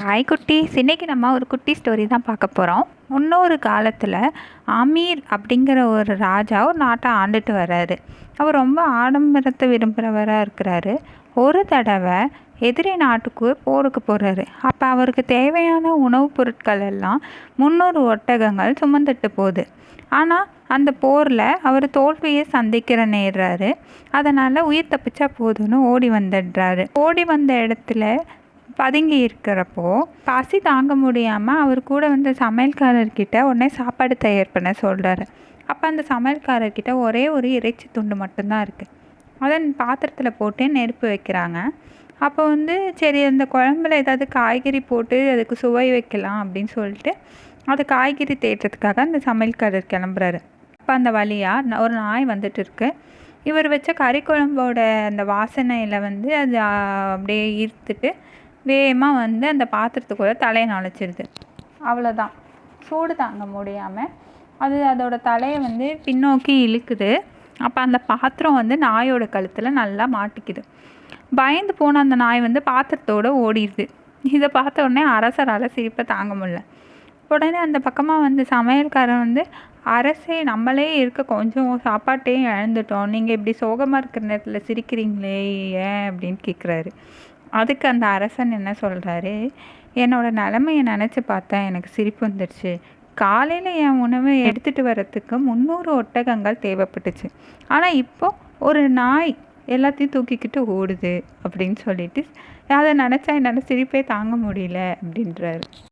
Hi குட்டீஸ், இன்னைக்கு நம்ம ஒரு குட்டி ஸ்டோரி தான் பார்க்க போகிறோம். முன்னொரு காலத்தில் அமீர் அப்படிங்கிற ஒரு ராஜா ஒரு நாட்டை ஆண்டுட்டு வர்றாரு. அவர் ரொம்ப ஆடம்பரத்தை விரும்புகிறவராக இருக்கிறாரு. ஒரு தடவை எதிரி நாட்டுக்கு போருக்கு போகிறாரு. அப்போ அவருக்கு தேவையான உணவுப் பொருட்கள் எல்லாம் 300 ஒட்டகங்கள் சுமந்துட்டு போகுது. ஆனால் அந்த போரில் அவர் தோல்வியை சந்திக்கிற நேர்றாரு. அதனால் உயிர் தப்பிச்சா போதும்னு ஓடி வந்துடுறாரு. ஓடி வந்த இடத்துல பதுங்கி இருக்கிறப்போ பசி தாங்க முடியாமல் அவர் கூட வந்து சமையல்காரர்கிட்ட உடனே சாப்பாடு தயார் பண்ண சொல்கிறாரு. அப்போ அந்த சமையல்காரர்கிட்ட ஒரே ஒரு இறைச்சி துண்டு மட்டும்தான் இருக்குது. அதை பாத்திரத்தில் போட்டு நெருப்பு வைக்கிறாங்க. அப்போ வந்து சரி, அந்த குழம்புல ஏதாவது காய்கறி போட்டு அதுக்கு சுவை வைக்கலாம் அப்படின்னு சொல்லிட்டு அது காய்கறி தேடுறதுக்காக அந்த சமையல்காரர் கிளம்புறாரு. அப்போ அந்த வழியாக ஒரு நாய் வந்துட்டு இருக்கு. இவர் வச்ச கறி குழம்போட அந்த வாசனையில் வந்து அது அப்படியே ஈர்த்துட்டு வேகமாக வந்து அந்த பாத்திரத்துக்குள்ளே தலையை நுழைச்சிடுது. அவ்வளோதான், சூடு தாங்க முடியாமல் அது அதோட தலையை வந்து பின்னோக்கி இழுக்குது. அப்போ அந்த பாத்திரம் வந்து நாயோட கழுத்தில் நல்லா மாட்டிக்குது. பயந்து போன அந்த நாய் வந்து பாத்திரத்தோடு ஓடிடுது. இதை பார்த்த உடனே அரசரால் சிரிப்பை தாங்க முடியல. உடனே அந்த பக்கமாக வந்து சமையல்காரன் வந்து, அரசே, நம்மளே இருக்க கொஞ்சம் சாப்பாட்டையும் இழந்துட்டோம், நீங்கள் இப்படி சோகமாக இருக்கிற நேரத்தில் சிரிக்கிறீங்களே ஏன் அப்படின்னு கேட்குறாரு. அதுக்கு அந்த அரசன் என்ன சொல்கிறாரு, என்னோடய நிலைமையை நினச்சி பார்த்தா எனக்கு சிரிப்பு வந்துடுச்சு. காலையில் என் உணவை எடுத்துகிட்டு வரத்துக்கு 300 ஒட்டகங்கள் தேவைப்பட்டுச்சு. ஆனால் இப்போது ஒரு நாய் எல்லாத்தையும் தூக்கிக்கிட்டு ஓடுது அப்படின்னு சொல்லிட்டு அதை நினச்சா என்னால் சிரிப்பே தாங்க முடியல அப்படின்றாரு.